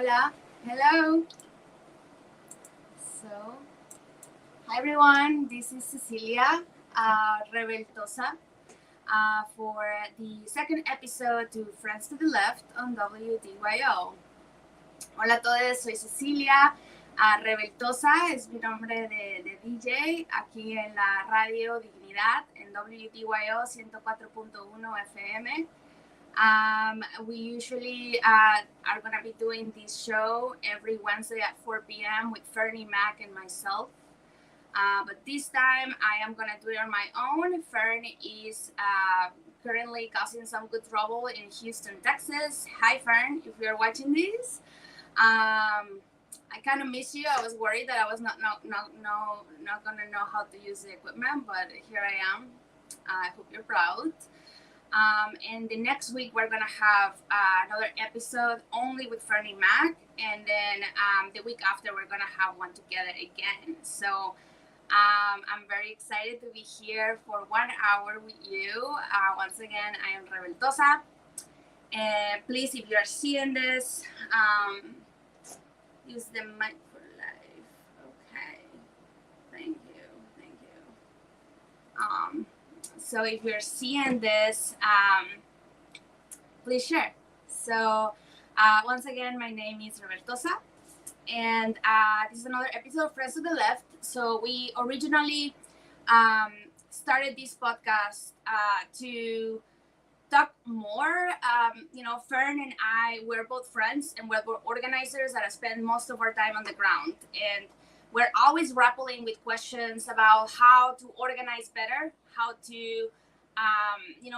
Hola. Hello. So, hi everyone. This is Cecilia Rebeltosa for the second episode to Friends to the Left on WDYO. Hola a todos, soy Cecilia Rebeltosa, es mi nombre de DJ aquí en la radio Dignidad en WDYO 104.1 FM. We usually are going to be doing this show every Wednesday at 4 p.m. with Fernie Mac and myself. But this time I am going to do it on my own. Fern is currently causing some good trouble in Houston, Texas. Hi, Fern, if you're watching this. I kind of miss you. I was worried that I was not going to know how to use the equipment, but here I am. I hope you're proud. And the next week we're gonna have another episode only with Fernie Mac, and then the week after we're gonna have one together again. So I'm very excited to be here for 1 hour with you. Once again, I am Rebeltosa. And please, if you are seeing this, use the mic for live. Okay. Thank you. So if you're seeing this, please share. So once again, my name is Robertosa, and this is another episode of Friends to the Left. So we originally started this podcast to talk more. Fern and I, we're both friends and we're both organizers that spend most of our time on the ground. And we're always grappling with questions about how to organize better, how to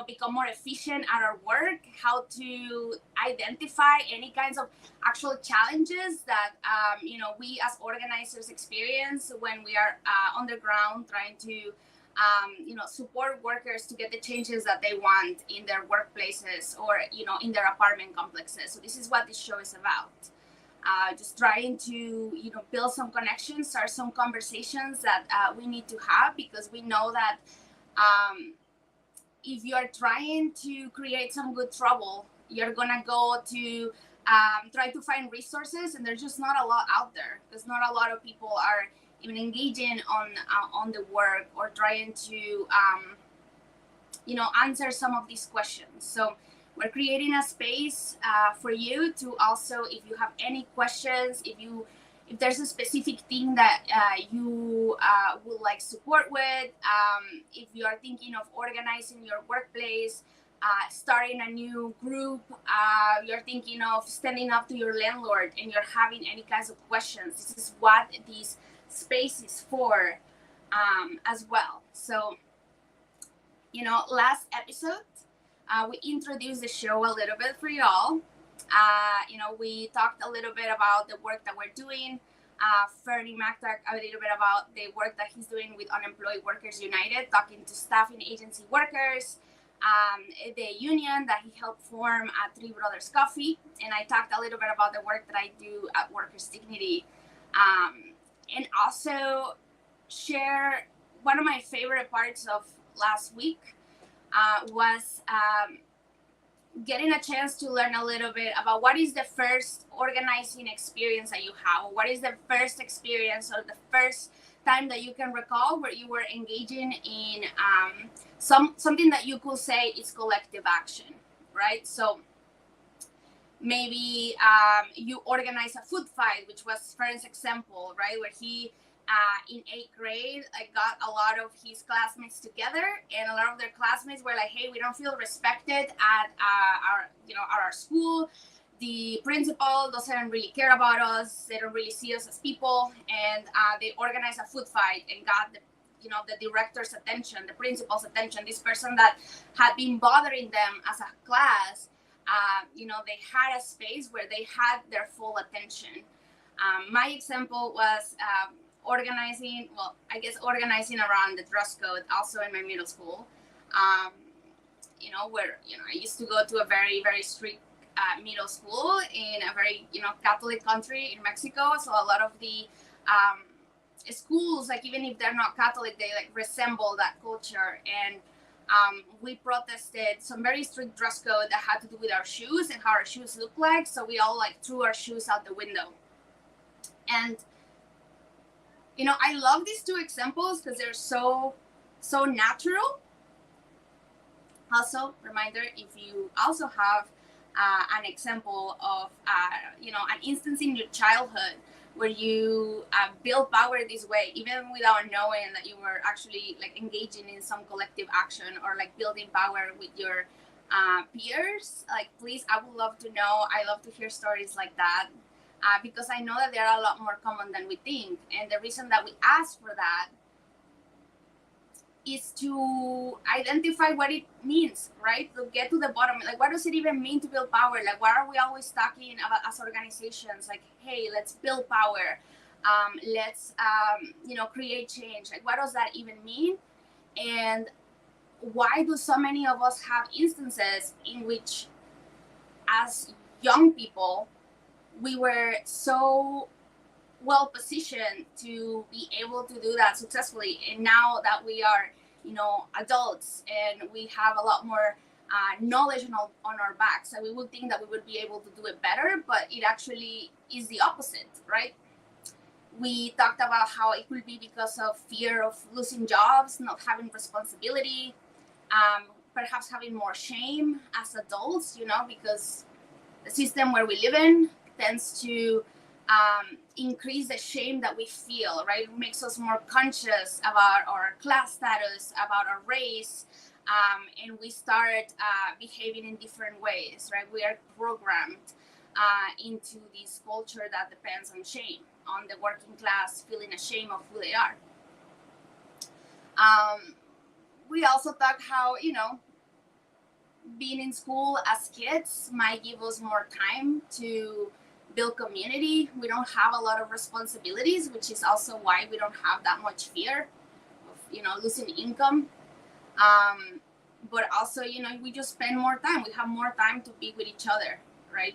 become more efficient at our work, how to identify any kinds of actual challenges that we as organizers experience when we are on the ground trying to support workers to get the changes that they want in their workplaces or in their apartment complexes. So this is what this show is about. Just trying to build some connections, start some conversations that we need to have, because we know that if you're trying to create some good trouble, you're gonna go to try to find resources, and there's just not a lot out there, because not a lot of people are even engaging on the work or trying to answer some of these questions. So we're creating a space for you to also, if you have any questions, if there's a specific thing that you would like support with, if you are thinking of organizing your workplace, starting a new group, you're thinking of standing up to your landlord and you're having any kinds of questions, this is what this space is for as well. So, last episode, we introduced the show a little bit for y'all. We talked a little bit about the work that we're doing. Fernie Mac talked a little bit about the work that he's doing with Unemployed Workers United, talking to staffing agency workers, the union that he helped form at Three Brothers Coffee. And I talked a little bit about the work that I do at Workers Dignity. And also share one of my favorite parts of last week was getting a chance to learn a little bit about what is the first organizing experience that you have, or what is the first experience or the first time that you can recall where you were engaging in something that you could say is collective action, right? So maybe you organize a food fight, which was Fern's example, right? Where he, in 8th grade, got a lot of his classmates together, and a lot of their classmates were like, hey, we don't feel respected at our school. The principal doesn't really care about us. They don't really see us as people. And they organized a food fight and got the director's attention, the principal's attention, this person that had been bothering them as a class. They had a space where they had their full attention. My example was organizing around the dress code, also in my middle school, where I used to go to a very, very strict middle school in a very Catholic country in Mexico. So a lot of the schools, even if they're not Catholic, they resemble that culture. And We protested some very strict dress code that had to do with our shoes and how our shoes look like. So we all like threw our shoes out the window. And, you know, I love these two examples because they're so natural. Also, reminder, if you also have an example of, you know, an instance in your childhood where you build power this way, even without knowing that you were actually like engaging in some collective action or like building power with your peers, like, please, I would love to know. I love to hear stories like that because I know that they are a lot more common than we think. And the reason that we ask for that is to identify what it means, right? To get to the bottom, like, what does it even mean to build power? Like, what are we always talking about as organizations? Like, hey, let's build power. Let's, you know, create change. Like, what does that even mean? And why do so many of us have instances in which, as young people, we were so well positioned to be able to do that successfully, and now that we are, you know, adults and we have a lot more knowledge on our backs, and we would think that we would be able to do it better, but it actually is the opposite, right? We talked about how it could be because of fear of losing jobs, not having responsibility, perhaps having more shame as adults, you know, because the system where we live in tends to increase the shame that we feel, right? It makes us more conscious about our class status, about our race, and we start behaving in different ways, right? We are programmed into this culture that depends on shame, on the working class feeling ashamed of who they are. We also talk how, you know, being in school as kids might give us more time to build community. We don't have a lot of responsibilities, which is also why we don't have that much fear of, you know, losing income. But also, you know, we just spend more time. We have more time to be with each other, right?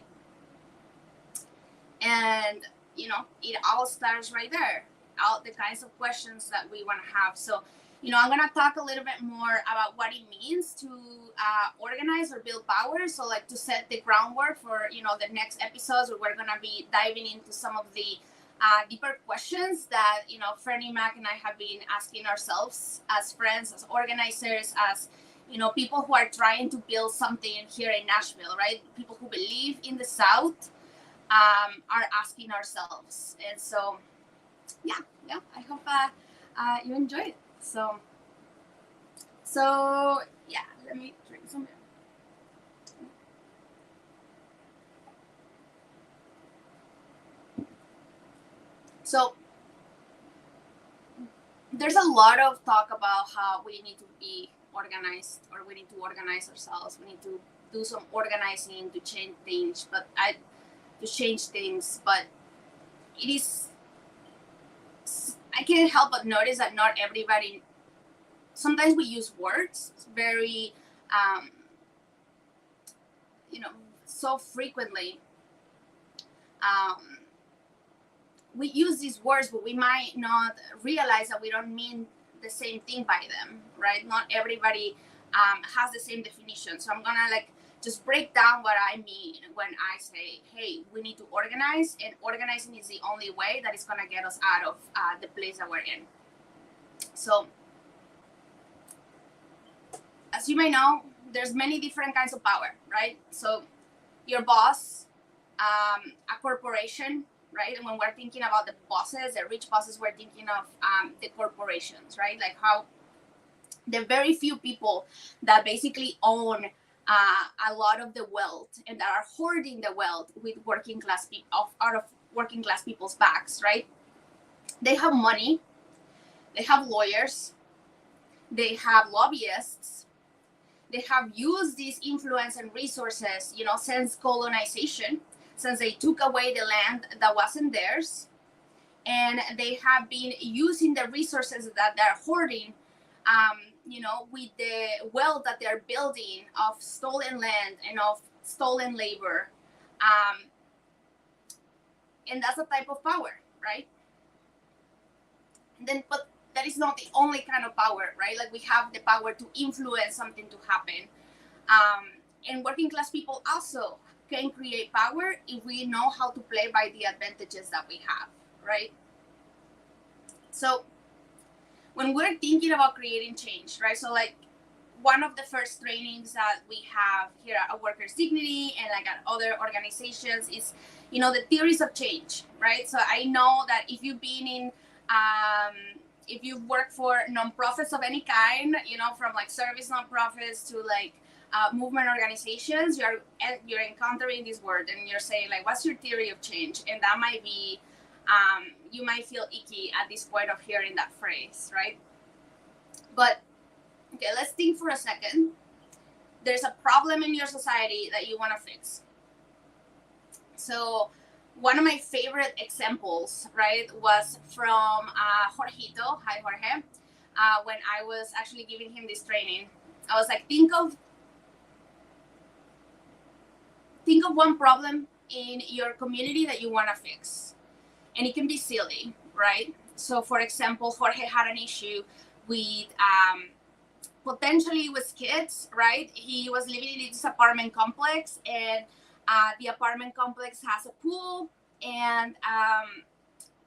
And, you know, it all starts right there. All the kinds of questions that we want to have. So, you know, I'm going to talk a little bit more about what it means to organize or build power. So, like, to set the groundwork for, you know, the next episodes where we're going to be diving into some of the deeper questions that, you know, Freddie Mac and I have been asking ourselves as friends, as organizers, as, you know, people who are trying to build something here in Nashville, right? People who believe in the South are asking ourselves. And so, yeah, I hope you enjoyed it. So yeah, let me drink some. So there's a lot of talk about how we need to be organized, or we need to organize ourselves. We need to do some organizing to change things, but it is, I can't help but notice that not everybody, sometimes we use words very, you know, so frequently. We use these words, but we might not realize that we don't mean the same thing by them, right? Not everybody has the same definition. So I'm gonna like just break down what I mean when I say, hey, we need to organize, and organizing is the only way that is gonna get us out of the place that we're in. So, as you may know, there's many different kinds of power, right? So your boss, a corporation, right? And when we're thinking about the bosses, the rich bosses, we're thinking of the corporations, right? Like how the very few people that basically own a lot of the wealth and that are hoarding the wealth with working class people out of working class people's backs, right? They have money, they have lawyers, they have lobbyists, they have used these influence and resources, you know, since colonization, since they took away the land that wasn't theirs, and they have been using the resources that they're hoarding, you know, with the wealth that they're building of stolen land and of stolen labor, and that's a type of power, right? And then, but that is not the only kind of power, right? Like we have the power to influence something to happen. And working class people also can create power if we know how to play by the advantages that we have, right? So when we're thinking about creating change, right? So like one of the first trainings that we have here at Workers Dignity and like at other organizations is, you know, the theories of change, right? So I know that if you've been in, if you've worked for nonprofits of any kind, you know, from like service nonprofits to like movement organizations, you're encountering this word and you're saying like, what's your theory of change? And that might be, you might feel icky at this point of hearing that phrase, right? But okay, let's think for a second. There's a problem in your society that you want to fix. So one of my favorite examples, right, was from Jorgito. Hi, Jorge. When I was actually giving him this training, I was like, think of one problem in your community that you want to fix. And it can be silly, right? So for example, Jorge had an issue with potentially with kids, right? He was living in this apartment complex, and the apartment complex has a pool, and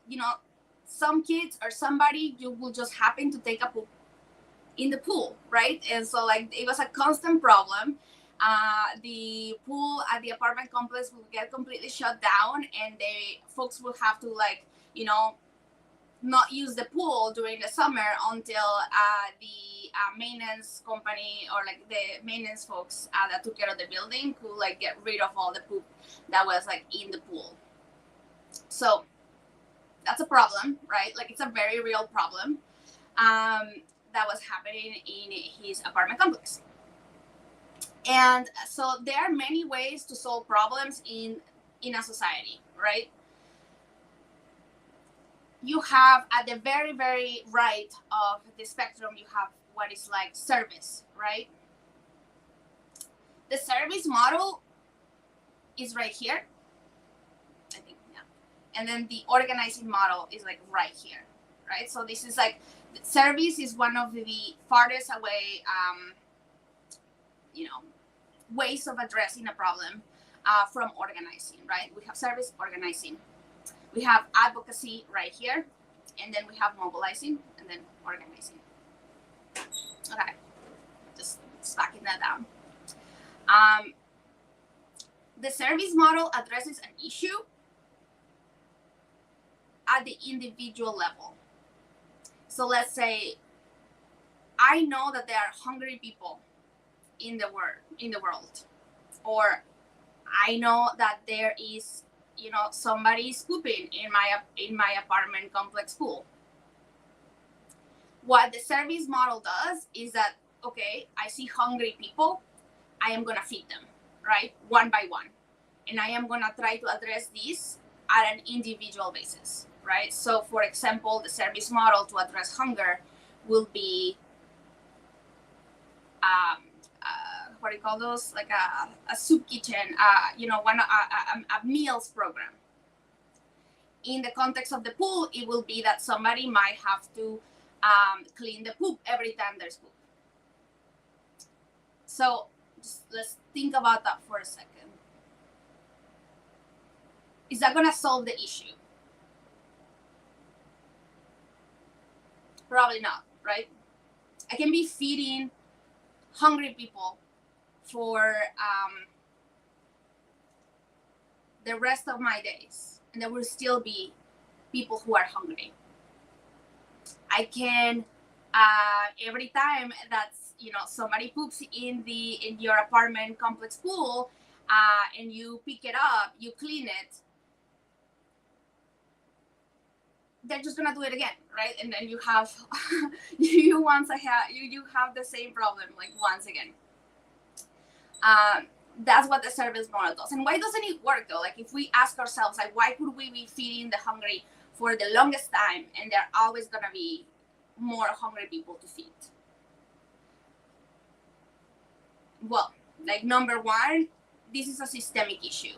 you know, some kids or somebody you will just happen to take a poop in the pool, right? And so like it was a constant problem. The pool at the apartment complex will get completely shut down, and folks will have to like, you know, not use the pool during the summer until the maintenance company or like the maintenance folks that took care of the building could like get rid of all the poop that was like in the pool. So that's a problem, right? Like it's a very real problem that was happening in his apartment complex. And so there are many ways to solve problems in a society, right? You have at the very, very right of the spectrum, you have what is like service, right? The service model is right here, I think, yeah. And then the organizing model is like right here, right? So this is like, service is one of the farthest away, you know, ways of addressing a problem from organizing, right? We have service, organizing. We have advocacy right here, and then we have mobilizing, and then organizing. Okay, just stacking that down. The service model addresses an issue at the individual level. So let's say I know that there are hungry people in the world, or I know that there is, you know, somebody is pooping in my apartment complex pool. What the service model does is that, okay, I see hungry people, I am gonna feed them, right, one by one, and I am gonna try to address this at an individual basis, right? So for example, the service model to address hunger will be what do you call those, like a soup kitchen, you know, a meals program. In the context of the pool, it will be that somebody might have to clean the poop every time there's poop. So just let's think about that for a second. Is that gonna solve the issue? Probably not, right? I can be feeding hungry people for the rest of my days, and there will still be people who are hungry. I can every time that's, you know, somebody poops in your apartment complex pool, and you pick it up, you clean it, they're just gonna do it again, right? And then you have you have the same problem like once again. That's what the service model does. And why doesn't it work though? Like if we ask ourselves, like, why could we be feeding the hungry for the longest time and there are always gonna be more hungry people to feed? Well, like number one, this is a systemic issue.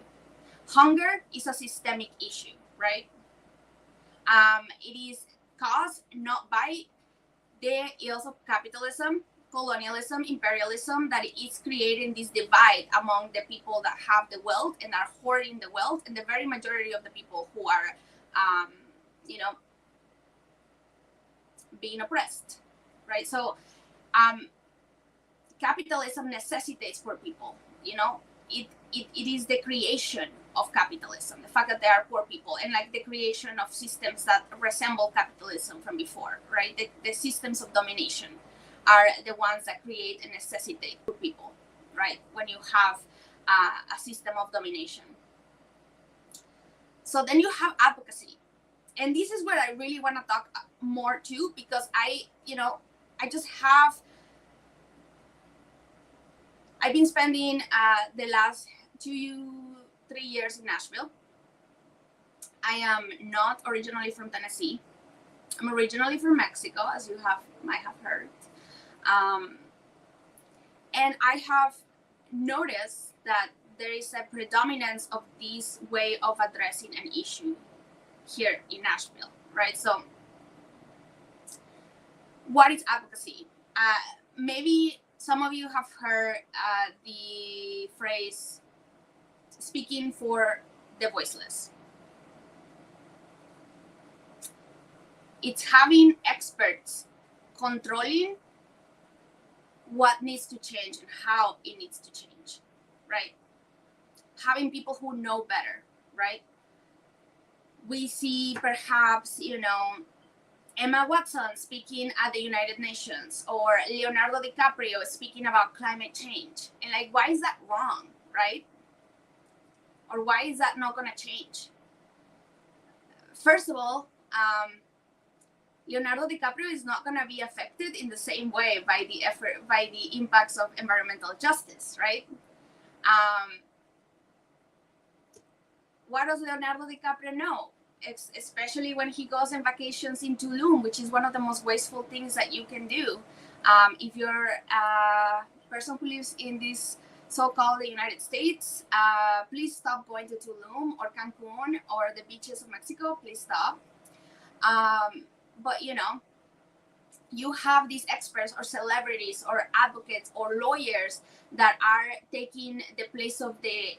Hunger is a systemic issue, right? It is caused not by there is also capitalism, colonialism, imperialism, that is creating this divide among the people that have the wealth and are hoarding the wealth, and the very majority of the people who are, you know, being oppressed, right? So capitalism necessitates poor people, you know. It is the creation of capitalism, the fact that there are poor people, and like the creation of systems that resemble capitalism from before, right? The systems of domination are the ones that create and necessitate poor people, right? When you have a system of domination. So then you have advocacy, and this is where I really want to talk more too, because I've been spending the last 2-3 years in Nashville. I am not originally from Tennessee. I'm originally from Mexico, as you might have heard. And I have noticed that there is a predominance of this way of addressing an issue here in Nashville, right? So what is advocacy? Maybe some of you have heard the phrase speaking for the voiceless. It's having experts controlling what needs to change and how it needs to change, right? Having people who know better, right? We see perhaps, Emma Watson speaking at the United Nations, or Leonardo DiCaprio speaking about climate change. And like, why is that wrong, right? Or why is that not going to change? First of all, Leonardo DiCaprio is not going to be affected in the same way by the impacts of environmental justice, right? What does Leonardo DiCaprio know? Especially when he goes on vacations in Tulum, which is one of the most wasteful things that you can do. If you're a person who lives in this so-called the United States, please stop going to Tulum or Cancun or the beaches of Mexico. Please stop. But you have these experts or celebrities or advocates or lawyers that are taking the place of the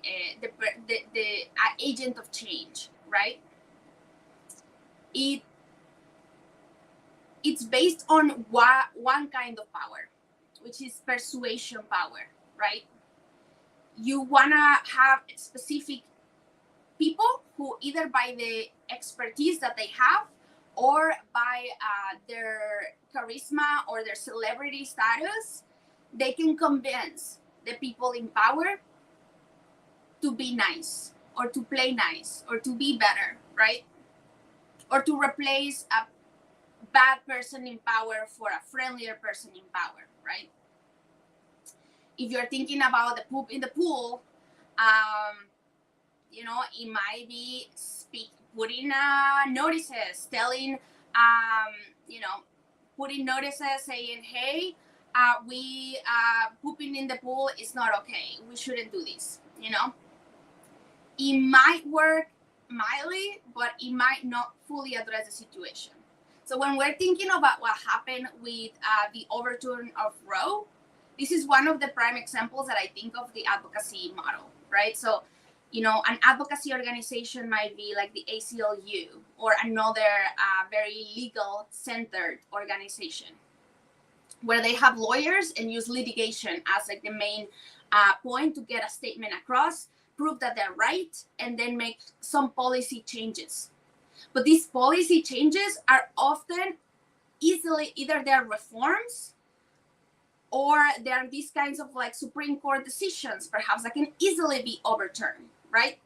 agent of change, right? It's based on one kind of power, which is persuasion power, right? You wanna have specific people who, either by the expertise that they have or by their charisma or their celebrity status, they can convince the people in power to be nice or to play nice or to be better, right? Or to replace a bad person in power for a friendlier person in power, right? If you're thinking about the poop in the pool, it might be putting notices, telling, putting notices saying, hey, we pooping in the pool is not okay. We shouldn't do this, It might work mildly, but it might not fully address the situation. So when we're thinking about what happened with the overturn of Roe, this is one of the prime examples that I think of the advocacy model, right? So, an advocacy organization might be like the ACLU or another very legal-centered organization where they have lawyers and use litigation as like the main point to get a statement across, prove that they're right, and then make some policy changes. But these policy changes are often either they're reforms or there are these kinds of like Supreme Court decisions, perhaps, that can easily be overturned, right?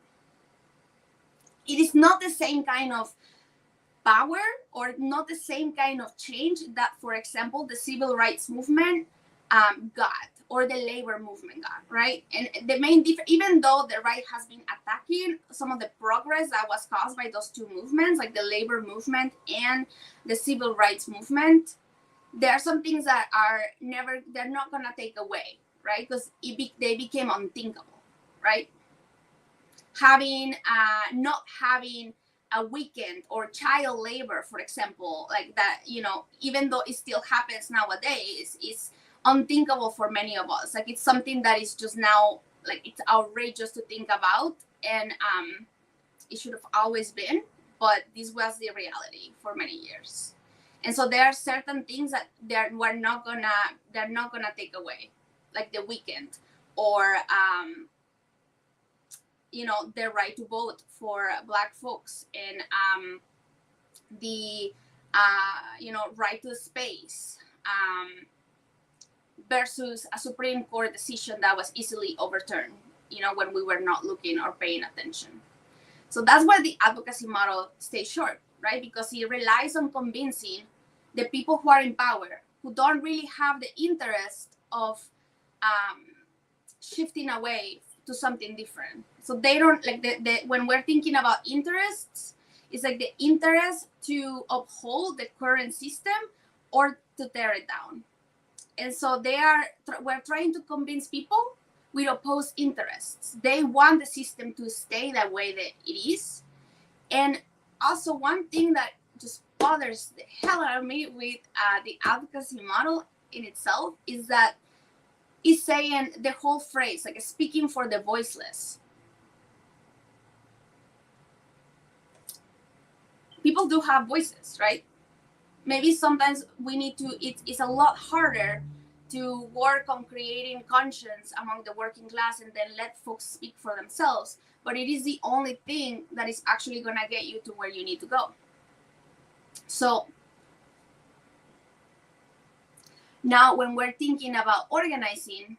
It is not the same kind of power or not the same kind of change that, for example, the civil rights movement got, or the labor movement got, right? And the main even though the right has been attacking some of the progress that was caused by those two movements, like the labor movement and the civil rights movement, there are some things that they're not gonna take away, right? Because they became unthinkable, right? Not having a weekend or child labor, for example, like that, even though it still happens nowadays, is unthinkable for many of us. Like, it's something that is just now, like, it's outrageous to think about, and it should have always been, but this was the reality for many years. And so there are certain things that they're not gonna take away, like the weekend, or the right to vote for Black folks, and the right to space, versus a Supreme Court decision that was easily overturned, when we were not looking or paying attention. So that's why the advocacy model stays short, right? Because it relies on convincing the people who are in power, who don't really have the interest of shifting away to something different. So they don't, like, when we're thinking about interests, it's like the interest to uphold the current system or to tear it down. And so we're trying to convince people with opposed interests. They want the system to stay that way that it is. And also, one thing that just bothers the hell out of me with the advocacy model in itself is that it's saying the whole phrase, like, speaking for the voiceless. People do have voices, right? Maybe sometimes we need to, it's a lot harder to work on creating conscience among the working class and then let folks speak for themselves. But it is the only thing that is actually going to get you to where you need to go. So now when we're thinking about organizing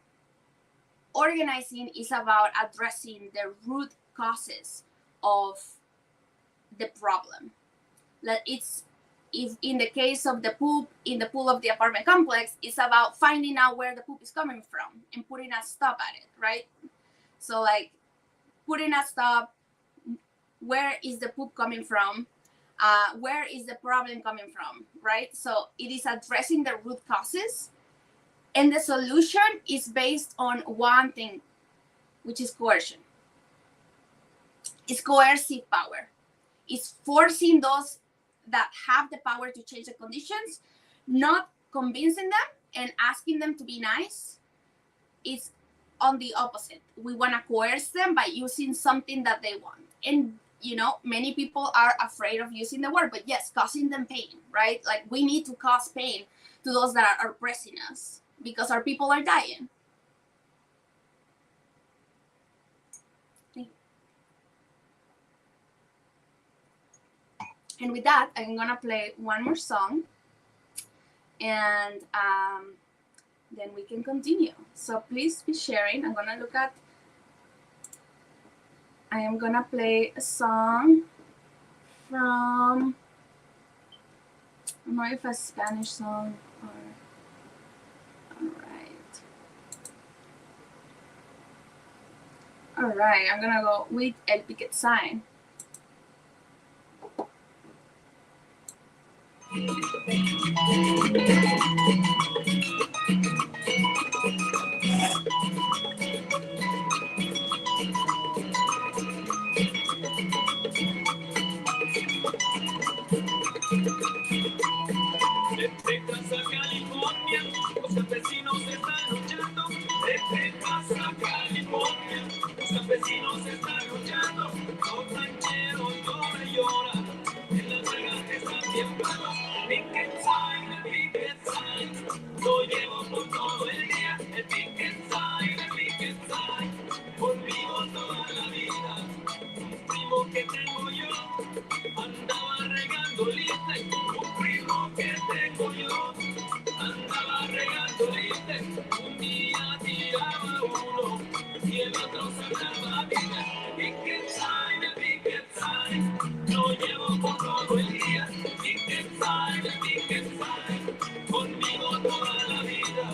is about addressing the root causes of the problem. That it's, if in the case of the poop in the pool of the apartment complex, it's about finding out where the poop is coming from and putting a stop at it, right? So, like, putting a stop, where is the poop coming from? Where is the problem coming from, right? So it is addressing the root causes, and the solution is based on one thing, which is coercion. It's coercive power. It's forcing those that have the power to change the conditions, not convincing them and asking them to be nice. It's on the opposite. We want to coerce them by using something that they want. And, many people are afraid of using the word, but yes, causing them pain, right? Like, we need to cause pain to those that are oppressing us because our people are dying. And with that, I'm going to play one more song, and then we can continue. So please be sharing. I am going to play a song from, I don't know if a Spanish song or, all right, I'm going to go with El Piquet Sign. De Texas a California, los campesinos están luchando. De Texas a California, los campesinos están luchando. Los rancheros lloran, en las huelgas están temblando. Picket sign, lo llevo por todo el día. El picket sign, conmigo toda la vida. Un primo que tengo yo, andaba regando lista. Un primo que tengo yo, andaba regando lista. Un día tiraba uno y el otro sembraba vida. Picket sign, lo llevo por todo el día. Picket sign, conmigo toda la vida.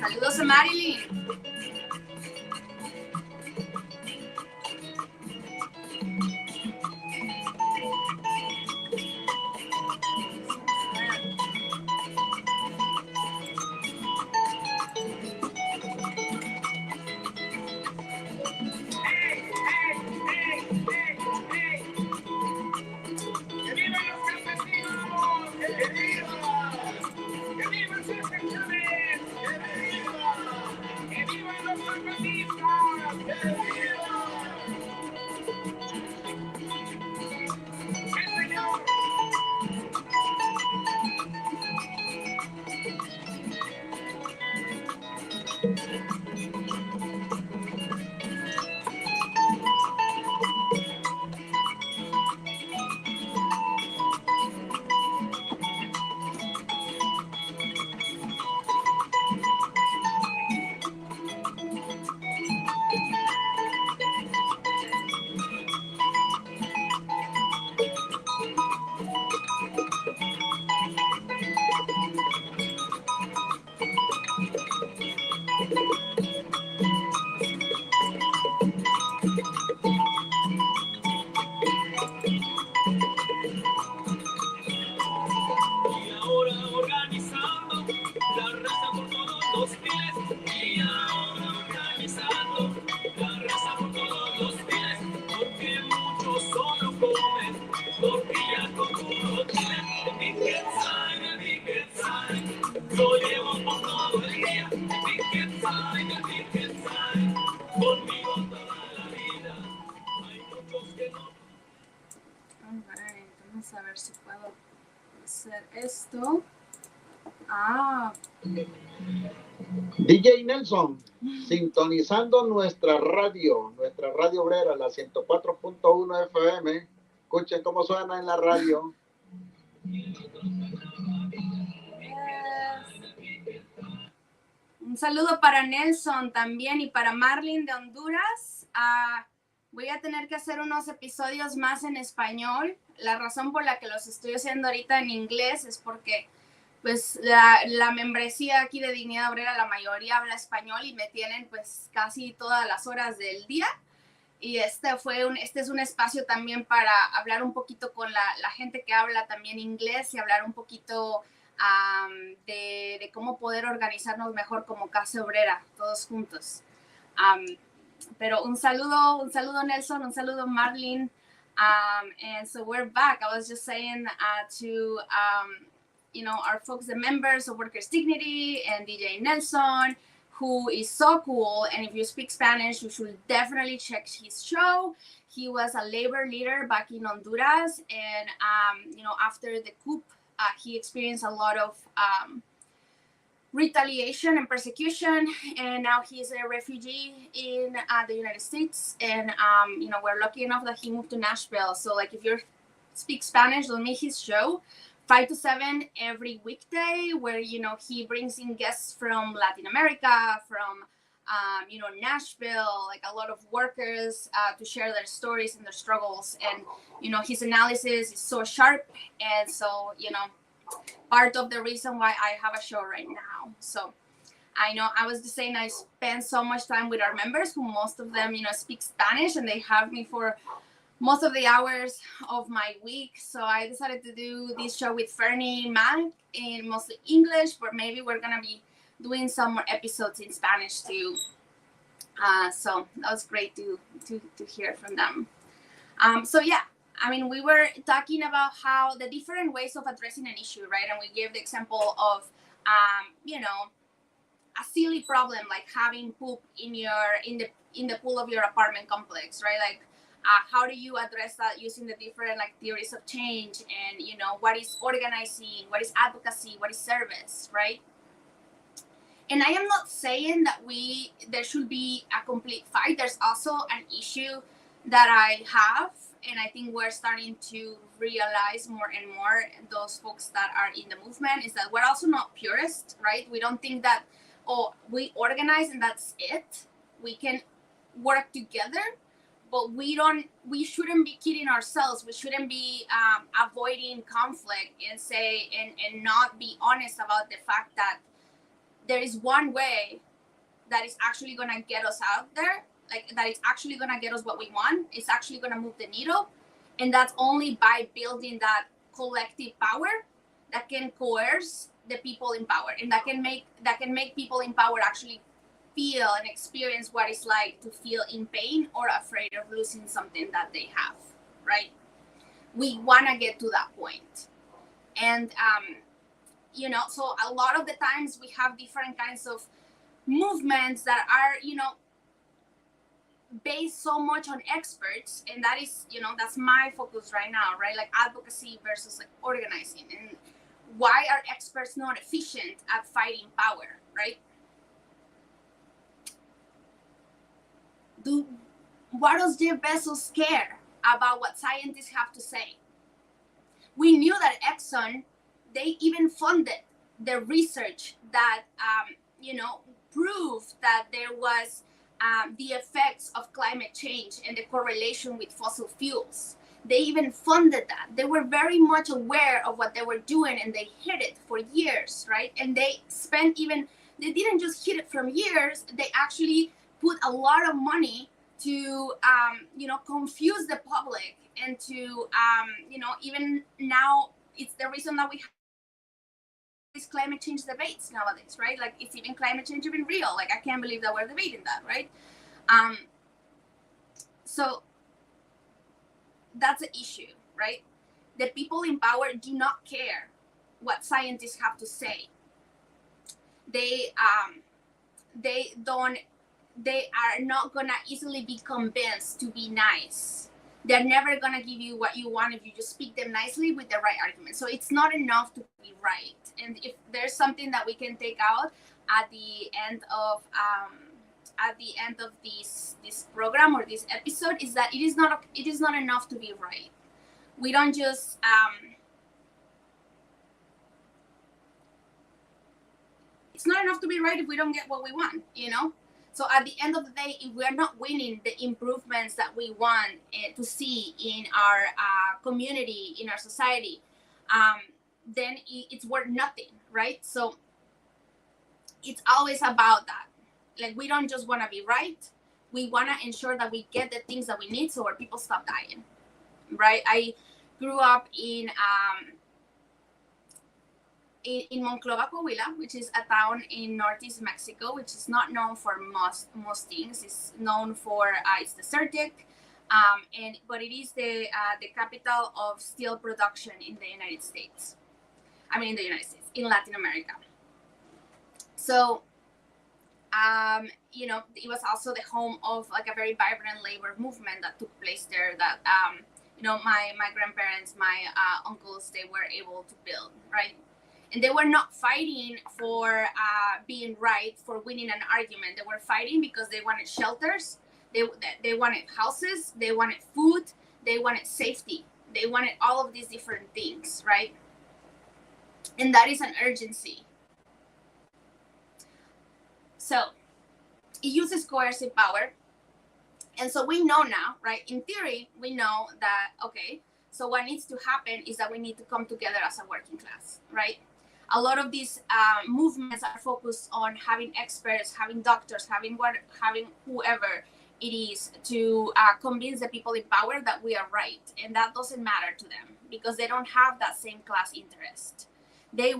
Saludos a Marilyn. a ver si puedo hacer esto. DJ Nelson, sintonizando nuestra radio obrera, la 104.1 FM. Escuchen cómo suena en la radio. Un saludo para Nelson también y para Marlene de Honduras. Voy a tener que hacer unos episodios más en español. La razón por la que los estoy haciendo ahorita en inglés es porque pues la membresía aquí de Dignidad Obrera, la mayoría habla español y me tienen pues casi todas las horas del día. Y este es un espacio también para hablar un poquito con la gente que habla también inglés y hablar un poquito de cómo poder organizarnos mejor como clase obrera, todos juntos. Pero un saludo Nelson, un saludo Marlene. And so we're back. I was just saying to our folks, the members of Workers' Dignity and DJ Nelson, who is so cool. And if you speak Spanish, you should definitely check his show. He was a labor leader back in Honduras. And, after the coup, he experienced a lot of retaliation and persecution. And now he's a refugee in the United States. And, we're lucky enough that he moved to Nashville. So, like, if you speak Spanish, don't miss his show. 5 to 7 every weekday, where he brings in guests from Latin America, from Nashville, like a lot of workers to share their stories and their struggles. And his analysis is so sharp, and so part of the reason why I have a show right now. So I know I was just saying I spend so much time with our members, who most of them speak Spanish, and they have me for most of the hours of my week. So I decided to do this show with Fernie Mac in mostly English, but maybe we're gonna be doing some more episodes in Spanish too. So that was great to hear from them. So yeah, I mean, we were talking about how the different ways of addressing an issue, right? And we gave the example of a silly problem like having poop in the pool of your apartment complex, right? Like how do you address that using the different like theories of change, and what is organizing, what is advocacy, what is service, right? And I am not saying that there should be a complete fight. There's also an issue that I have, and I think we're starting to realize more and more, those folks that are in the movement, is that we're also not purists, right? We don't think that, we organize and that's it. We can work together, but we shouldn't be kidding ourselves. We shouldn't be avoiding conflict and not be honest about the fact that there is one way that is actually going to get us out there, like that it's actually going to get us what we want. It's actually going to move the needle. And that's only by building that collective power that can coerce the people in power, and that can make people in power actually feel and experience what it's like to feel in pain or afraid of losing something that they have, right? We want to get to that point. And, so a lot of the times we have different kinds of movements that are, based so much on experts, and that is, that's my focus right now, right? Like advocacy versus like organizing, and why are experts not efficient at fighting power, right? What does Jeff Bezos care about what scientists have to say? We knew that Exxon, they even funded the research that, proved that there was the effects of climate change and the correlation with fossil fuels. They even funded that. They were very much aware of what they were doing, and they hid it for years, right? And they didn't just hid it from years, they actually put a lot of money to, confuse the public, and to, even now, it's the reason that we have these climate change debates nowadays, right? Like, it's even climate change even real? Like, I can't believe that we're debating that, right? So that's the issue, right? The people in power do not care what scientists have to say. They are not gonna easily be convinced to be nice They're never gonna give you what you want if you just speak them nicely with the right argument. So it's not enough to be right. And if there's something that we can take out at the end of this program or this episode, is that it is not enough to be right. We don't just it's not enough to be right if we don't get what we want, you know. So at the end of the day, if we are not winning the improvements that we want to see in our community, in our society, then it's worth nothing, right? So it's always about that. Like, we don't just want to be right. We want to ensure that we get the things that we need so our people stop dying, right? I grew up in Monclova, Coahuila, which is a town in northeast Mexico, which is not known for most things. It's known for it's desertic, but it is the capital of steel production in the United States. I mean, in the United States, in Latin America. So, you know, it was also the home of like a very vibrant labor movement that took place there. That you know, my grandparents, my uncles, they were able to build, right? And they were not fighting for being right, for winning an argument. They were fighting because they wanted shelters, they wanted houses, they wanted food, they wanted safety, they wanted all of these different things, right? And that is an urgency. So it uses coercive power. And so we know now, right? In theory, we know that, okay, so what needs to happen is that we need to come together as a working class, right? A lot of these movements are focused on having experts, having doctors, having whoever it is to convince the people in power that we are right. And that doesn't matter to them because they don't have that same class interest. They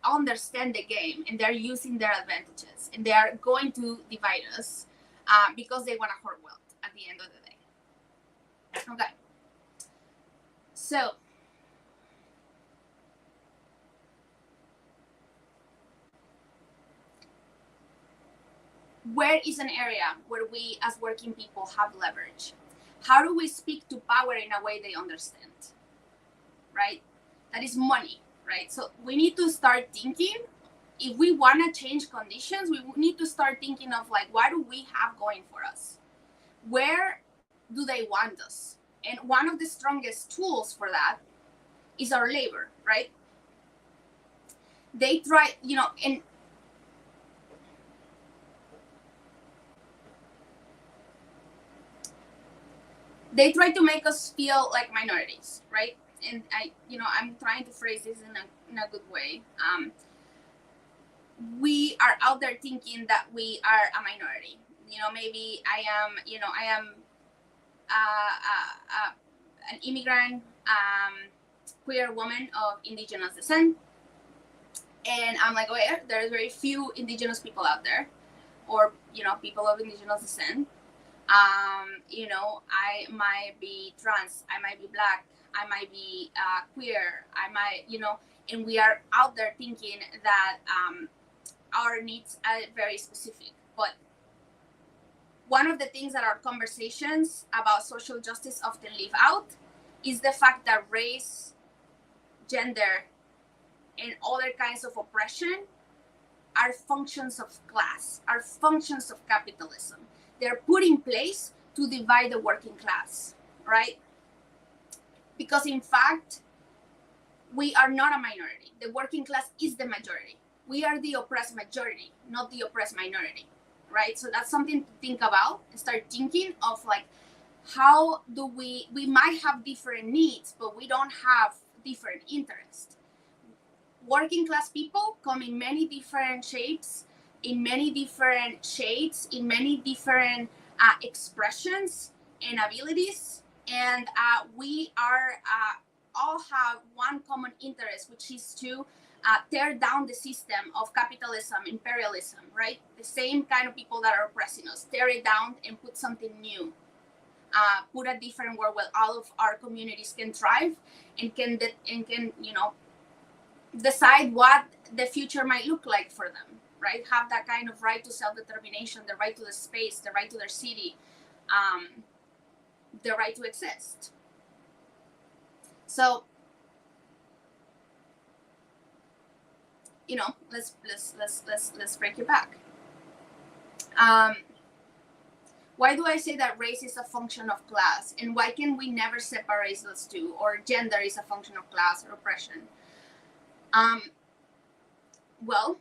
understand the game and they're using their advantages and they are going to divide us because they want to hoard wealth at the end of the day. Okay. So, where is an area where we as working people have leverage? How do we speak to power in a way they understand? Right? That is money, right? So we need to start thinking, if we want to change conditions, we need to start thinking of like, what do we have going for us? Where do they want us? And one of the strongest tools for that is our labor, right? They try, you know, and they try to make us feel like minorities, right? And I'm trying to phrase this in a good way. We are out there thinking that we are a minority. You know, maybe I am an immigrant, queer woman of indigenous descent. And I'm like, oh yeah, there's very few indigenous people out there, or, you know, people of indigenous descent. You know, I might be trans, I might be black, I might be queer, I might, you know, and we are out there thinking that our needs are very specific. But one of the things that our conversations about social justice often leave out is the fact that race, gender, and other kinds of oppression are functions of class, are functions of capitalism. They're put in place to divide the working class, right? Because in fact, we are not a minority. The working class is the majority. We are the oppressed majority, not the oppressed minority, right? So that's something to think about and start thinking of, like, how do we might have different needs, but we don't have different interests. Working class people come in many different shapes, in many different shades, in many different expressions and abilities, and we are all have one common interest, which is to tear down the system of capitalism, imperialism, right? The same kind of people that are oppressing us, tear it down and put something new. Put a different world where all of our communities can thrive and can you know, decide what the future might look like for them, right? Have that kind of right to self-determination, the right to the space, the right to their city. the right to exist. So, you know, let's break it back. Why do I say that race is a function of class, and why can we never separate those two, or gender is a function of class or oppression? Well,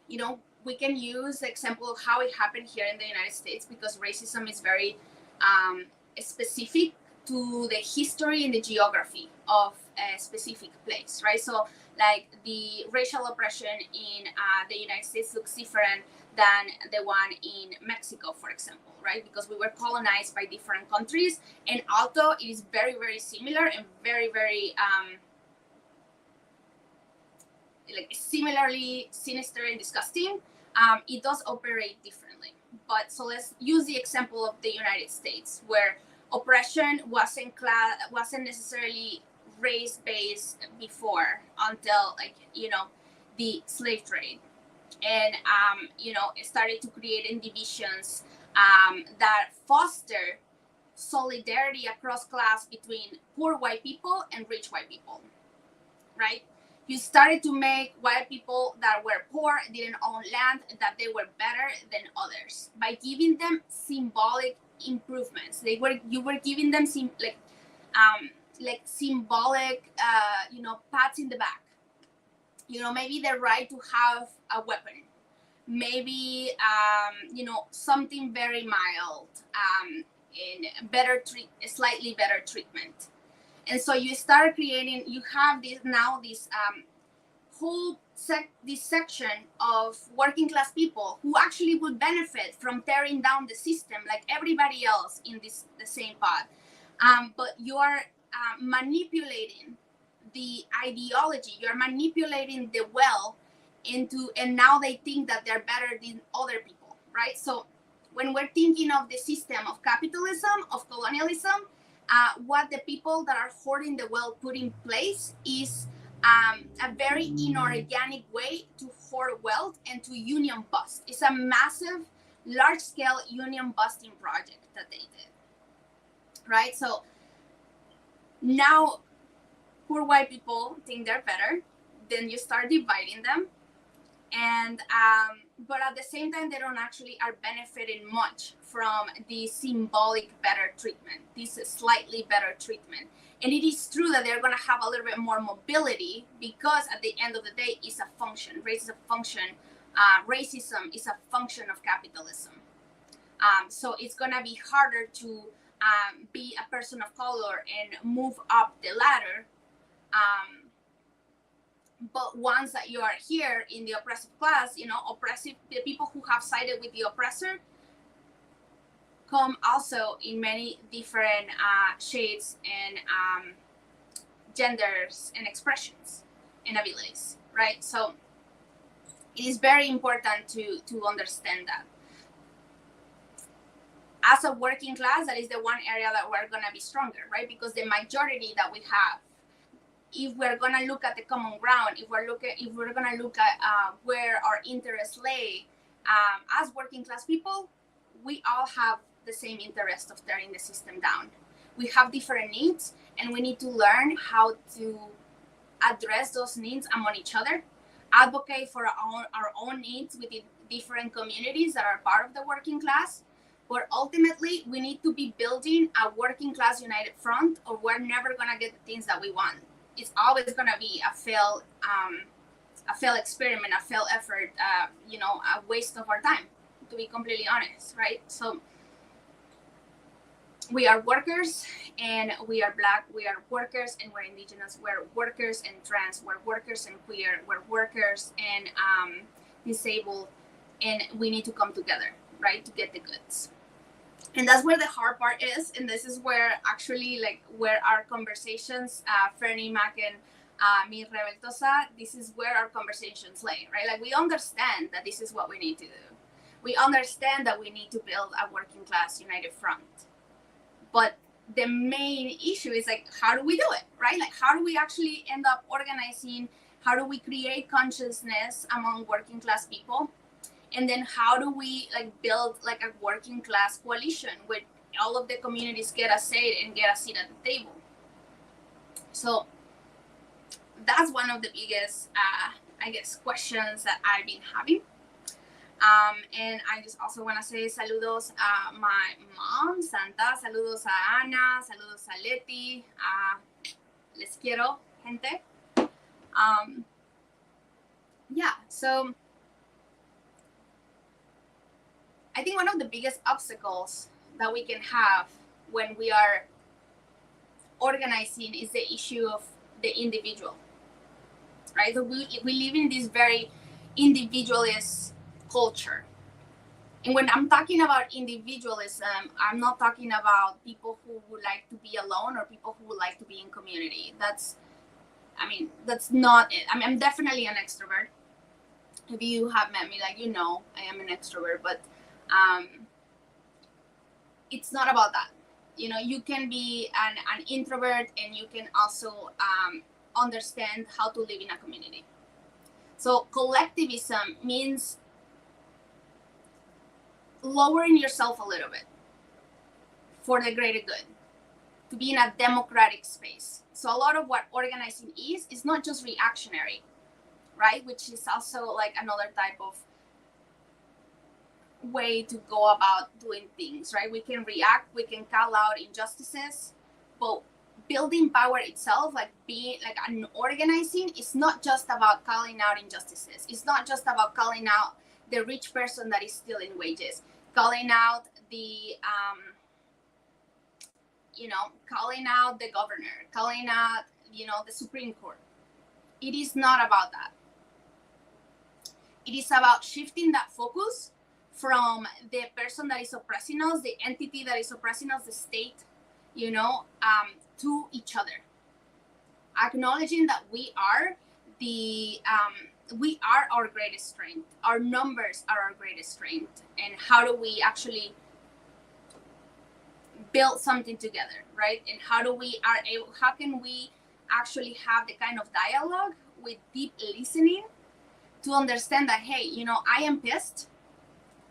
you know, we can use the example of how it happened here in the United States, because racism is very specific to the history and the geography of a specific place, right? So, like, the racial oppression in the United States looks different than the one in Mexico, for example, right? Because we were colonized by different countries, and although it is very, very similar and very, very like similarly sinister and disgusting, it does operate differently. But so let's use the example of the United States, where oppression wasn't necessarily race-based before, until, like, you know, the slave trade, and you know, it started to create divisions that foster solidarity across class between poor white people and rich white people, right? You started to make white people that were poor, didn't own land, that they were better than others by giving them symbolic improvements. You were giving them like symbolic, you know, pats in the back. You know, maybe the right to have a weapon, maybe you know, something very mild, in slightly better treatment. And so you start creating, you have this whole this section of working class people who actually would benefit from tearing down the system like everybody else in the same pot. But you're manipulating the ideology, you're manipulating the well and now they think that they're better than other people, right? So when we're thinking of the system of capitalism, of colonialism, what the people that are hoarding the wealth put in place is a very inorganic way to hoard wealth and to union bust. It's a massive, large-scale union busting project that they did, right? So now poor white people think they're better, then you start dividing them, and but at the same time, they don't actually are benefiting much from the symbolic better treatment, this slightly better treatment. And it is true that they're going to have a little bit more mobility, because at the end of the day, it's a function. Race is a function. Racism is a function of capitalism. So it's going to be harder to be a person of color and move up the ladder. But once that you are here in the oppressive class, you know, the people who have sided with the oppressor come also in many different shades and genders and expressions and abilities, right? So it is very important to understand that. As a working class, that is the one area that we're going to be stronger, right? Because the majority that we have, if we're going to look at the common ground, if we're going to look at where our interests lay, as working class people, we all have the same interest of tearing the system down. We have different needs, and we need to learn how to address those needs among each other, advocate for our own needs within different communities that are part of the working class. But ultimately, we need to be building a working class united front, or we're never going to get the things that we want. It's always going to be a failed experiment, a failed effort, you know, a waste of our time, to be completely honest, right? So we are workers, and we are Black, we are workers, and we're Indigenous, we're workers and trans, we're workers and queer, we're workers and disabled, and we need to come together, right, to get the goods. And that's where the hard part is, and this is where actually, like, where our conversations, Fernie Mac and me, Rebeltosa, this is where our conversations lay, right? Like, we understand that this is what we need to do. We understand that we need to build a working class united front. But the main issue is, like, how do we do it, right? Like, how do we actually end up organizing? How do we create consciousness among working class people? And then how do we like build like a working class coalition where all of the communities get a say and get a seat at the table? So that's one of the biggest, I guess, questions that I've been having. And I just also want to say saludos a my mom, Santa, saludos a Ana, saludos a Leti, les quiero, gente. Yeah, so I think one of the biggest obstacles that we can have when we are organizing is the issue of the individual, right? So we live in this very individualist culture. And when I'm talking about individualism, I'm not talking about people who would like to be alone or people who would like to be in community. That's not it. I'm definitely an extrovert. If you have met me, like, I am an extrovert, but it's not about that. You can be an introvert and you can also understand how to live in a community. So collectivism means lowering yourself a little bit for the greater good, to be in a democratic space. So a lot of what organizing is not just reactionary, right? Which is also like another type of way to go about doing things, right? We can react, we can call out injustices, but building power itself, like being like an organizing, is not just about calling out injustices. It's not just about calling out the rich person that is stealing wages, calling out the calling out the governor, calling out the Supreme Court. It is not about that. It is about shifting that focus from the person that is oppressing us, the entity that is oppressing us, the state, to each other. Acknowledging that we are our greatest strength. Our numbers are our greatest strength. And how do we actually build something together, right? And how can we actually have the kind of dialogue with deep listening to understand that, hey, I am pissed.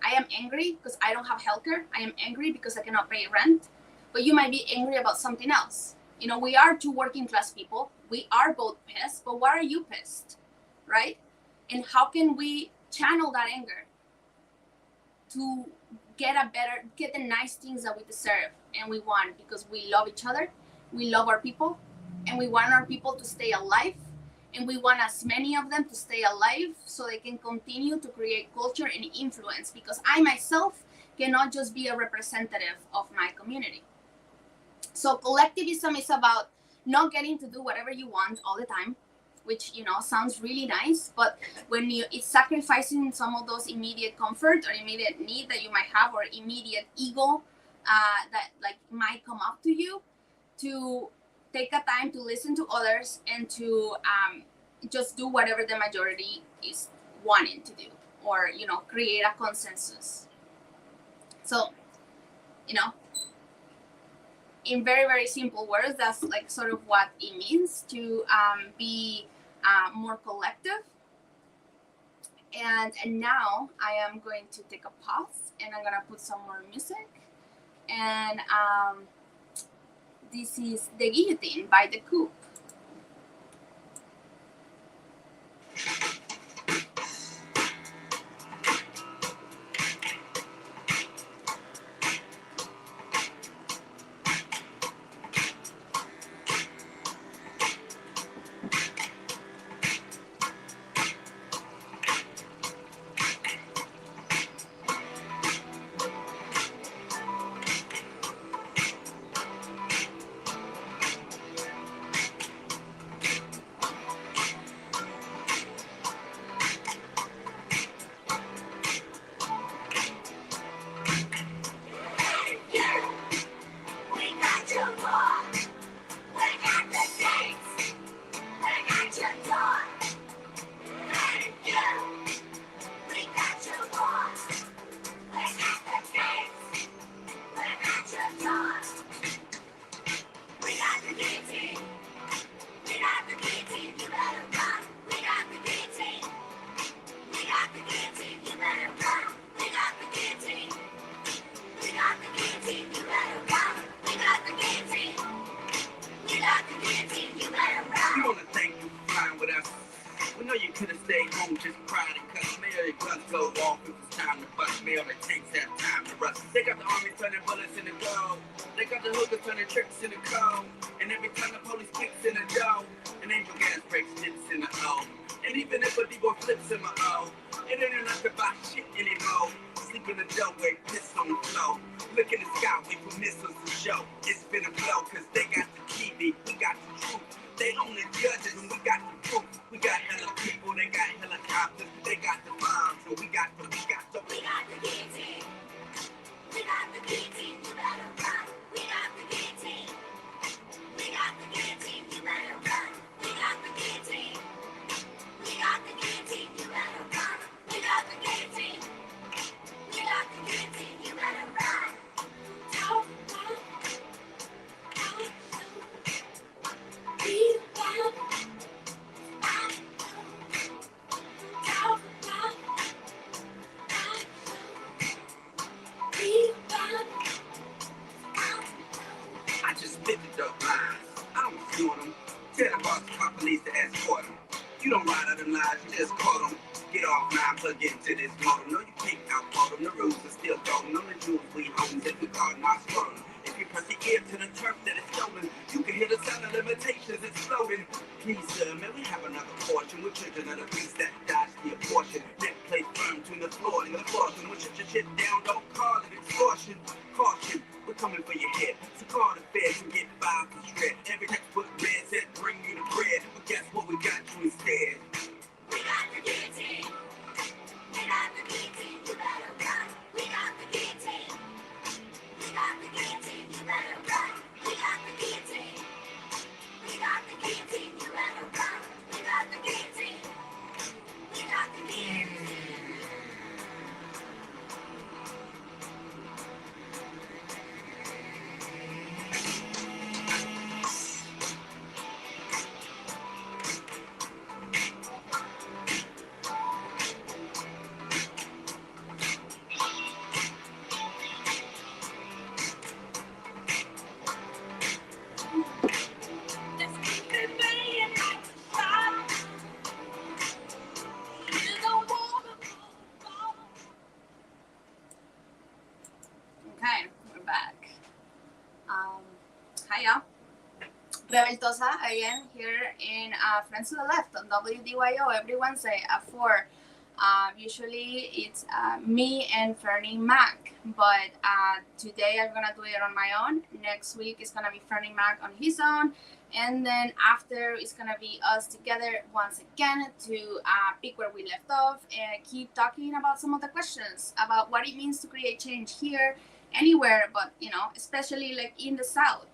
I am angry because I don't have healthcare. I am angry because I cannot pay rent. But you might be angry about something else. We are two working class people. We are both pissed, but why are you pissed, right? And how can we channel that anger to get the nice things that we deserve and we want, because we love each other, we love our people, and we want our people to stay alive, and we want as many of them to stay alive so they can continue to create culture and influence, because I myself cannot just be a representative of my community. So collectivism is about not getting to do whatever you want all the time, which sounds really nice, but when it's sacrificing some of those immediate comfort or immediate need that you might have, or immediate ego that like might come up to you, to take a time to listen to others and to just do whatever the majority is wanting to do, or create a consensus. So in very, very simple words, that's like sort of what it means to be more collective. And now I am going to take a pause and I'm gonna put some more music. And this is The Guillotine by The Coup. turning bullets in the gold. They got the hookers turning tricks in the cold. And every time the police kicks in the dough, an angel gas breaks dips in the O. And even if a D-boy flips in my O, it ain't enough to buy shit anymore. Sleep in the doorway, piss on the floor. Look in the sky, wait for missiles to show. It's been a blow, cause they got the TV, we got the truth. They only judges and we got the proof. We got hella people, they got helicopters, they got the bombs, and we got the guillotine. We got the guillotine, you better run. We got the guillotine. We got the guillotine, you better run. We got the guillotine. We got the guillotine, you better run. We got the guillotine. We got the guillotine, you better run. I just spit the dope lines. I don't doing them. Tell the boss cop police to escort them. You don't ride out them lies, you just caught them. Get off now, plug into this motor. No, you can't outlaw them. The rules are still golden. On the jewels we homes if we caught not stolen. If you press the ear to the turf that is stolen, you can hear the sound of limitations exploding. Please, sir, may we have another portion? We're children of the beast that dies the abortion. Neck plate firm between the floor and the caution. We'll shut your shit down, don't call it extortion. Caution, we're coming for your head. So call the feds and get filed for shred. Every textbook read said bring you the bread. But guess what we got you instead? We got the guillotine. We got the guillotine, you better run. We got the guillotine. We got the guillotine, you better run. We got the guillotine. We got the guillotine, you better run. We got the guillotine. We got the guillotine. Okay, we're back. Hiya. Revoltosa again here in Friends to the Left on WDYO every Wednesday at 4. Usually it's me and Fernie Mac, but today I'm gonna do it on my own. Next week it's gonna be Fernie Mac on his own, and then after it's gonna be us together once again to pick where we left off and keep talking about some of the questions about what it means to create change here, anywhere, but especially like in the South.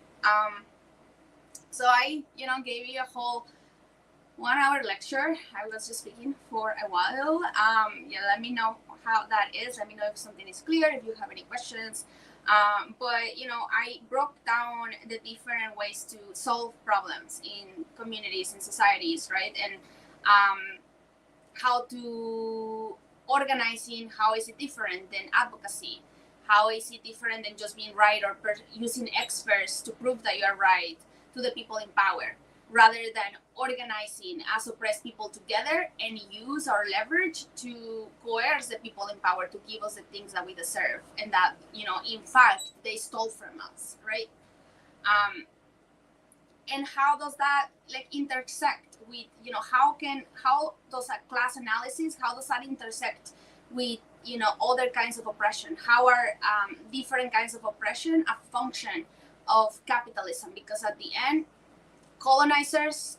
So I gave you a whole 1 hour lecture. I was just speaking for a while. Let me know how that is. Let me know if something is clear, if you have any questions. But I broke down the different ways to solve problems in communities and societies, right? And how to organizing, how is it different than advocacy? How is it different than just being right or using experts to prove that you are right to the people in power, rather than organizing as oppressed people together and use our leverage to coerce the people in power to give us the things that we deserve and that, in fact, they stole from us, right? And how does that intersect with, how does a class analysis, how does that intersect with, other kinds of oppression? How are different kinds of oppression a function of capitalism? Because at the end, colonizers,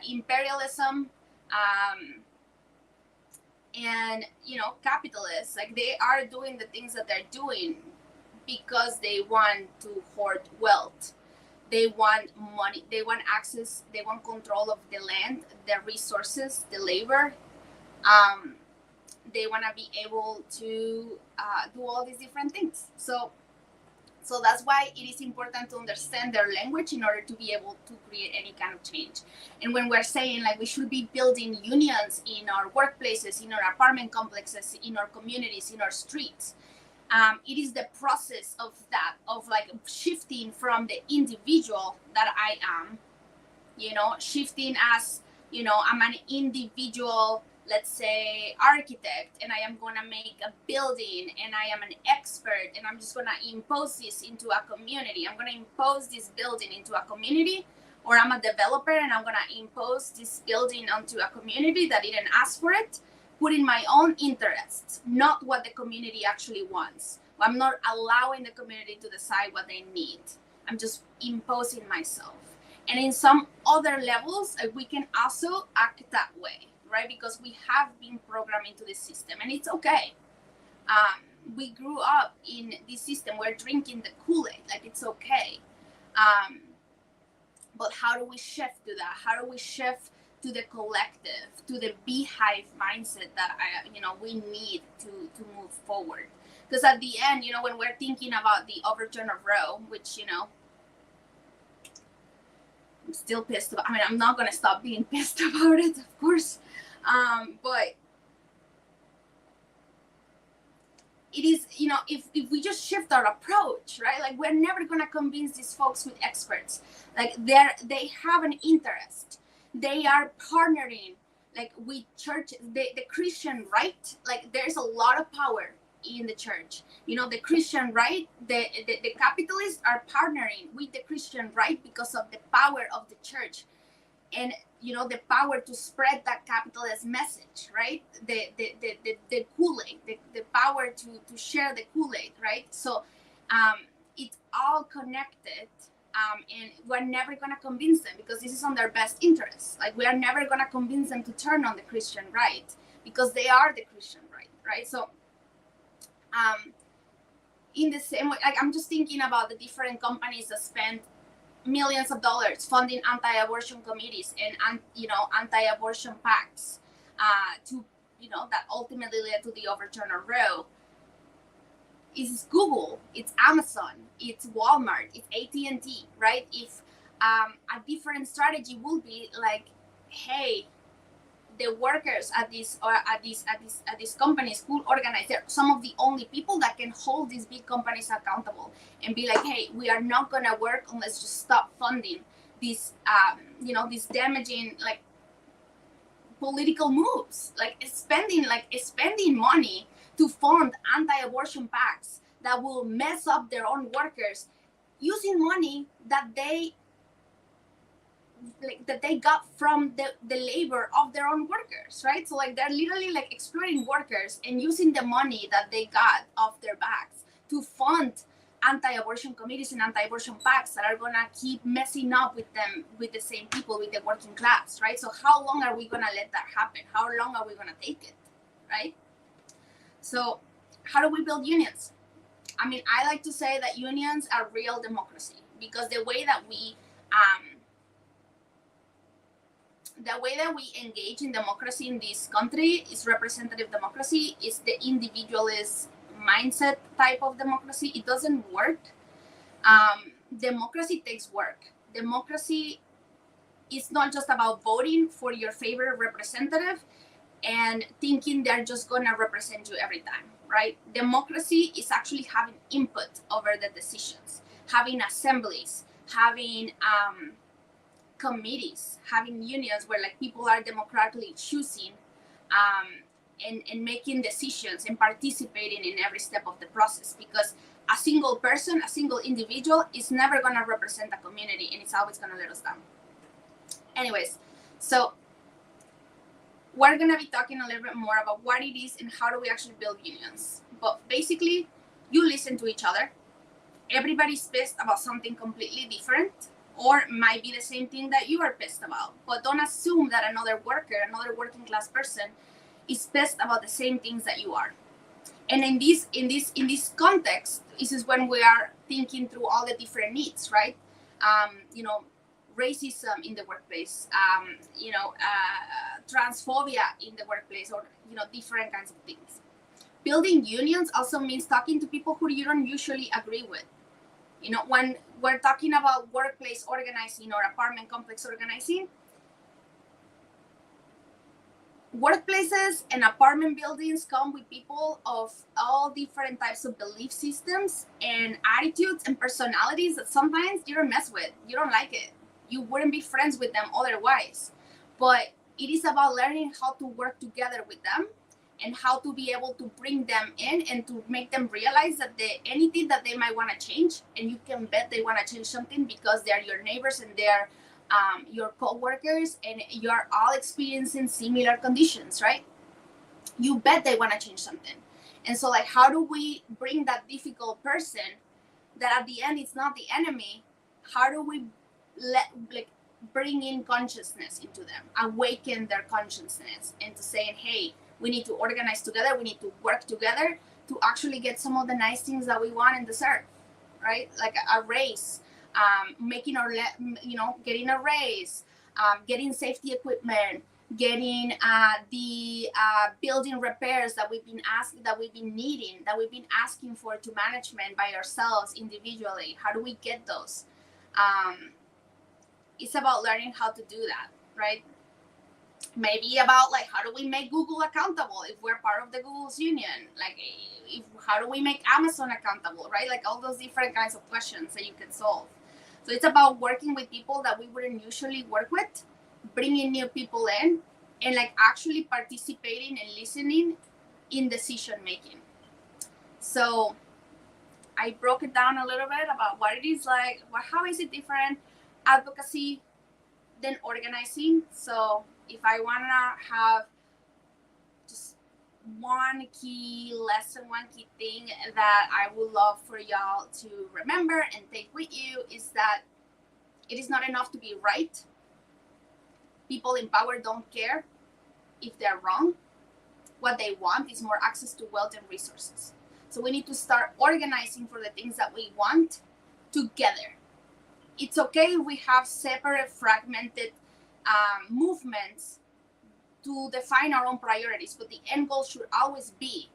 imperialism, and capitalists, they are doing the things that they're doing because they want to hoard wealth. They want money, they want access, they want control of the land, the resources, the labor. They want to be able to do all these different things. So that's why it is important to understand their language in order to be able to create any kind of change. And when we're saying we should be building unions in our workplaces, in our apartment complexes, in our communities, in our streets, it is the process of that, of shifting from the individual that I am, shifting as, I'm an individual let's say, architect, and I am going to make a building, and I am an expert, and I'm just going to impose this into a community. I'm going to impose this building into a community, or I'm a developer and I'm going to impose this building onto a community that didn't ask for it, putting my own interests, not what the community actually wants. I'm not allowing the community to decide what they need. I'm just imposing myself. And in some other levels, we can also act that way, right? Because we have been programmed into this system, and it's okay. We grew up in this system. We're drinking the Kool-Aid, like it's okay. But how do we shift to that? How do we shift to the collective, to the beehive mindset that we need to move forward? Because at the end, when we're thinking about the overturn of Roe, which I'm still pissed about. I mean, I'm not gonna stop being pissed about it, of course, but it is, if we just shift our approach, right? Like, we're never gonna convince these folks with experts. Like, they have an interest. They are partnering, like, with church, the Christian right. Like, there's a lot of power in the church. The Christian right, the capitalists are partnering with the Christian right because of the power of the church, and the power to spread that capitalist message, right? The Kool-Aid, the power to share the Kool-Aid, right? So it's all connected, and we're never gonna convince them because this is on their best interest. Like, we are never gonna convince them to turn on the Christian right because they are the Christian right? So in the same way, like, I'm just thinking about the different companies that spend millions of dollars funding anti-abortion committees and anti-abortion PACs to that ultimately led to the overturn of Roe. It's Google, it's Amazon, it's Walmart, it's AT&T, right? If a different strategy will be like, hey, the workers at these companies could organize. They're some of the only people that can hold these big companies accountable and be like, hey, we are not gonna work unless you stop funding these these damaging, like, political moves, like spending money to fund anti-abortion PACs that will mess up their own workers, using money that they got from the labor of their own workers, right? So, like, they're literally, like, exploiting workers and using the money that they got off their backs to fund anti-abortion committees and anti-abortion PACs that are gonna keep messing up with them, with the same people, with the working class, right? So how long are we gonna let that happen? How long are we gonna take it, right? So how do we build unions? I mean, I like to say that unions are real democracy, because the way that we engage in democracy in this country is representative democracy, is the individualist mindset type of democracy. It doesn't work. Democracy takes work. Democracy is not just about voting for your favorite representative and thinking they're just gonna represent you every time, right? Democracy is actually having input over the decisions, having assemblies, having committees, having unions where, like, people are democratically choosing and making decisions and participating in every step of the process, because a single person, a single individual is never going to represent a community, and it's always going to let us down. Anyways, so we're going to be talking a little bit more about what it is and how do we actually build unions. But basically, you listen to each other. Everybody's pissed about something completely different, or might be the same thing that you are pissed about. But don't assume that another worker, another working class person, is pissed about the same things that you are. And in this context, this is when we are thinking through all the different needs, right? Racism in the workplace, transphobia in the workplace, or different kinds of things. Building unions also means talking to people who you don't usually agree with. When we're talking about workplace organizing or apartment complex organizing, workplaces and apartment buildings come with people of all different types of belief systems and attitudes and personalities that sometimes you don't mess with. You don't like it. You wouldn't be friends with them otherwise. But It is about learning how to work together with them and how to be able to bring them in and to make them realize that anything that they might want to change, and you can bet they want to change something because they're your neighbors and they're your co-workers, and you're all experiencing similar conditions, right? You bet they want to change something. And so, like, how do we bring that difficult person that at the end it's not the enemy? How do we bring in consciousness into them, awaken their consciousness into saying, hey, we need to organize together, we need to work together to actually get some of the nice things that we want and deserve, right? Like a raise, making our, getting a raise, getting safety equipment, getting the building repairs that we've been needing, that we've been asking for to management by ourselves individually. How do we get those? It's about learning how to do that, right? Maybe about like, how do we make Google accountable if we're part of the Google's union? Like, how do we make Amazon accountable, right? Like all those different kinds of questions that you can solve. So it's about working with people that we wouldn't usually work with, bringing new people in, and like actually participating and listening in decision making. So I broke it down a little bit about what it is like, how is it different, advocacy than organizing. So if I want to have just one key lesson, one key thing that I would love for y'all to remember and take with you is that it is not enough to be right. People in power don't care if they're wrong. What they want is more access to wealth and resources. So we need to start organizing for the things that we want together. It's okay if we have separate, fragmented movements to define our own priorities, but the end goal should always be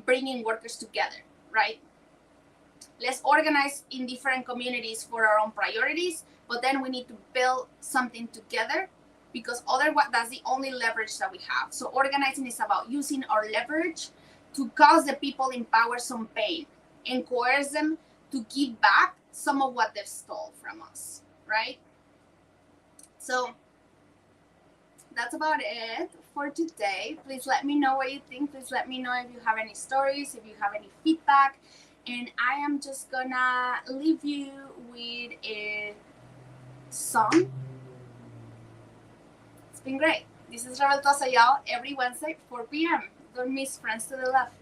bringing workers together, right? Let's organize in different communities for our own priorities, but then we need to build something together, because otherwise that's the only leverage that we have. So organizing is about using our leverage to cause the people in power some pain and coerce them to give back some of what they've stole from us, right? So that's about it for today. Please let me know what you think. Please let me know if you have any stories, if you have any feedback. And I am just gonna leave you with a song. It's been great. This is Revoltosa, y'all, every Wednesday, 4 p.m. Don't miss Friends to the Left.